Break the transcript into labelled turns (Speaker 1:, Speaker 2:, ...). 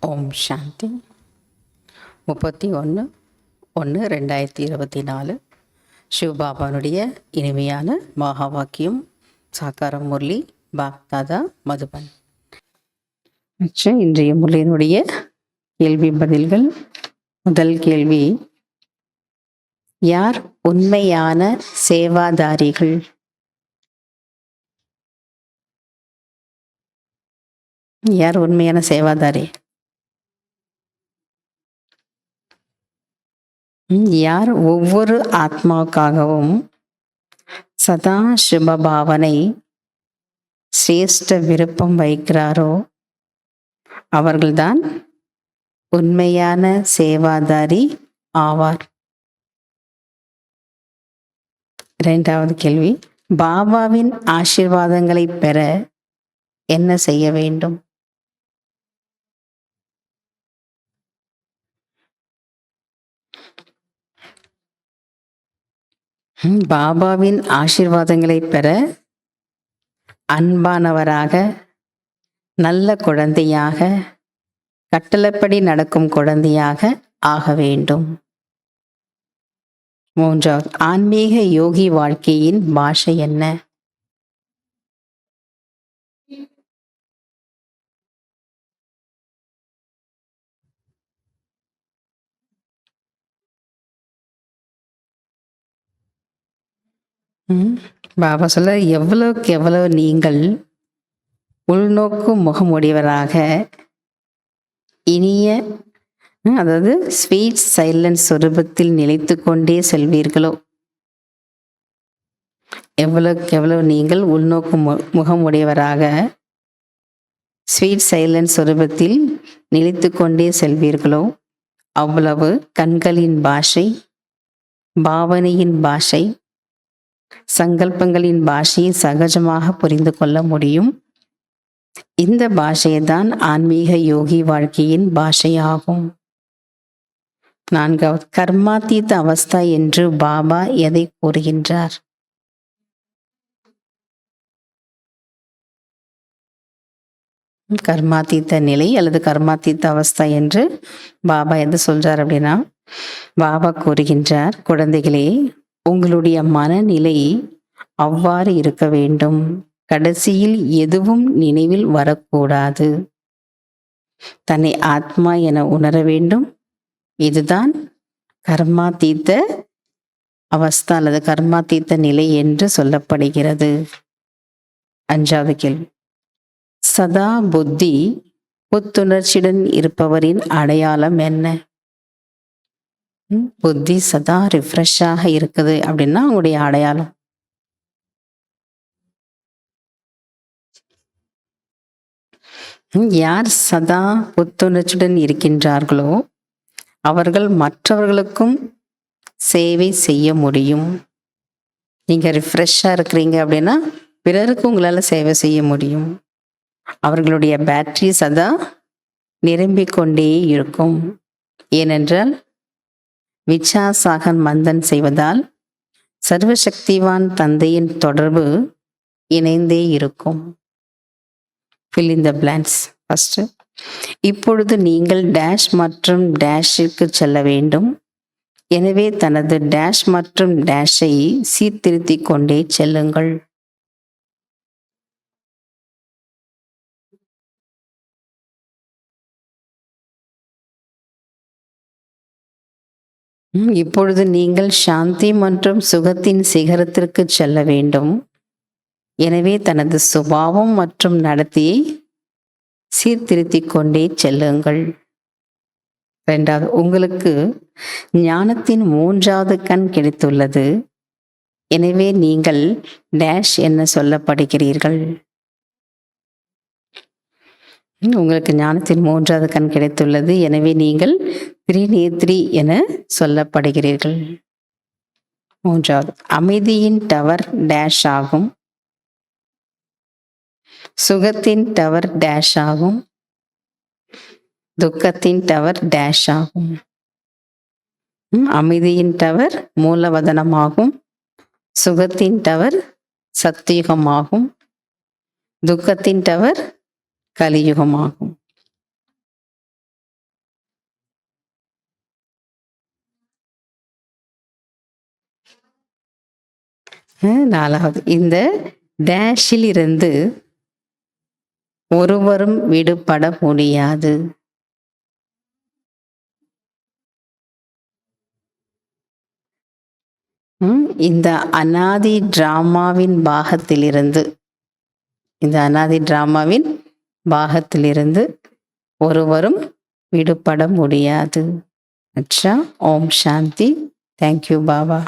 Speaker 1: ஓம் சாந்தி. 31/1/2024 சிவபாபானுடைய இனிமையான மகா வாக்கியம். சாக்கார முரளி பாப்தாதா மதுபன். இன்றைய முரளியினுடைய கேள்வி பதில்கள். முதல் கேள்வி, யார் உண்மையான சேவாதாரிகள்? யார் உண்மையான சேவாதாரி? யார் ஒவ்வொரு ஆத்மாவுக்காகவும் சதா சுபபாவனை சிரேஷ்ட விருப்பம் வைக்கிறாரோ அவர்கள்தான் உண்மையான சேவாதாரி ஆவார். இரண்டாவது கேள்வி, பாபாவின் ஆசீர்வாதங்களை பெற என்ன செய்ய வேண்டும்? பாபாவின் ஆசீர்வாதங்களை பெற அன்பானவராக, நல்ல குழந்தையாக, கட்டளைப்படி நடக்கும் குழந்தையாக ஆக வேண்டும். மூன்றாவது, ஆன்மீக யோகி வாழ்க்கையின் பாஷை என்ன? பாபா சொல்ல, எவ்வளவுக்கு எவ்வளவு நீங்கள் உள்நோக்கு முகமுடையவராக இனிய, அதாவது ஸ்வீட் சைலன்ஸ் சொரூபத்தில் நிலைத்து கொண்டே செல்வீர்களோ, எவ்வளவுக்கு எவ்வளவு நீங்கள் உள்நோக்கு முகமுடையவராக ஸ்வீட் சைலன்ஸ் சொரூபத்தில் நிலைத்து கொண்டே செல்வீர்களோ அவ்வளவு கண்களின் பாஷை, பாவனையின் பாஷை, சங்கல்பங்களின் பாஷையை சகஜமாக புரிந்து கொள்ள முடியும். இந்த பாஷையை தான் ஆன்மீக யோகி வாழ்க்கையின் பாஷையாகும். நான்காவது, கர்மாத்தீத அவஸ்தா என்று பாபா எதை கூறுகின்றார்? கர்மாத்தீத்த நிலை அல்லது கர்மாத்தீத்த அவஸ்தா என்று பாபா எது சொல்றார் அப்படின்னா, பாபா கூறுகின்றார், குழந்தைகளே, உங்களுடைய மனநிலை அவ்வாறு இருக்க வேண்டும். கடைசியில் எதுவும் நினைவில் வரக்கூடாது. தன்னை ஆத்மா என உணர வேண்டும். இதுதான் கர்மாத்தீத்த அவஸ்தா அல்லது கர்மாத்தீத்த நிலை என்று சொல்லப்படுகிறது. அஞ்சாவது கேள்வி, சதா புத்தி புத்துணர்ச்சியுடன் இருப்பவரின் அடையாளம் என்ன? புத்தி சதா ரிஃப்ரெஷ்ஷாக இருக்குது அப்படின்னா அவங்களுடைய அடையாளம். யார் சதா புத்துணர்ச்சியுடன் இருக்கின்றார்களோ அவர்கள் மற்றவர்களுக்கும் சேவை செய்ய முடியும். நீங்க ரிஃப்ரெஷ்ஷாக இருக்கிறீங்க அப்படின்னா பிறருக்கு உங்களால சேவை செய்ய முடியும். அவர்களுடைய பேட்டரி சதா நிரம்பிக் கொண்டே இருக்கும். ஏனென்றால் விச்சாசாகன் மந்தன் செய்வதால் சர்வசக்திவான் தந்தையின் தொடர்பு இணைந்தே இருக்கும். fill in the blanks. First, இப்பொழுது நீங்கள் டேஷ் மற்றும் டேஷிற்கு செல்ல வேண்டும். எனவே தனது டேஷ் மற்றும் டேஷை சீர்திருத்திக் கொண்டே செல்லுங்கள். இப்பொழுது நீங்கள் சாந்தி மற்றும் சுகத்தின் சிகரத்திற்கு செல்ல வேண்டும். எனவே தனது சுபாவம் மற்றும் நடத்தையை சீர்திருத்திக் கொண்டே செல்லுங்கள். இரண்டாவது, உங்களுக்கு ஞானத்தின் 3வது கண் கிடைத்துள்ளது. எனவே நீங்கள் டேஷ் என்ன சொல்லப்படுகிறீர்கள். உங்களுக்கு ஞானத்தின் 3வது கண் கிடைத்துள்ளது. எனவே நீங்கள் திரிநேத்ரி என சொல்லப்படுகிறீர்கள். மூன்றாவது, அமைதியின் டவர் டேஷ் ஆகும். சுகத்தின் டவர் டேஷ் ஆகும். துக்கத்தின் டவர் டேஷ் ஆகும். அமைதியின் டவர் மூலவதனமாகும். சுகத்தின் டவர் சத்தியுகமாகும். துக்கத்தின் டவர் கலியுகமாகும். 4வது, இந்த டேஷில் இருந்து ஒருவரும் விடுபட முடியாது. இந்த அனாதி டிராமாவின் பாகத்திலிருந்து ஒருவரும் விடுபட முடியாது. அச்சா. ஓம் சாந்தி. தேங்க்யூ பாபா.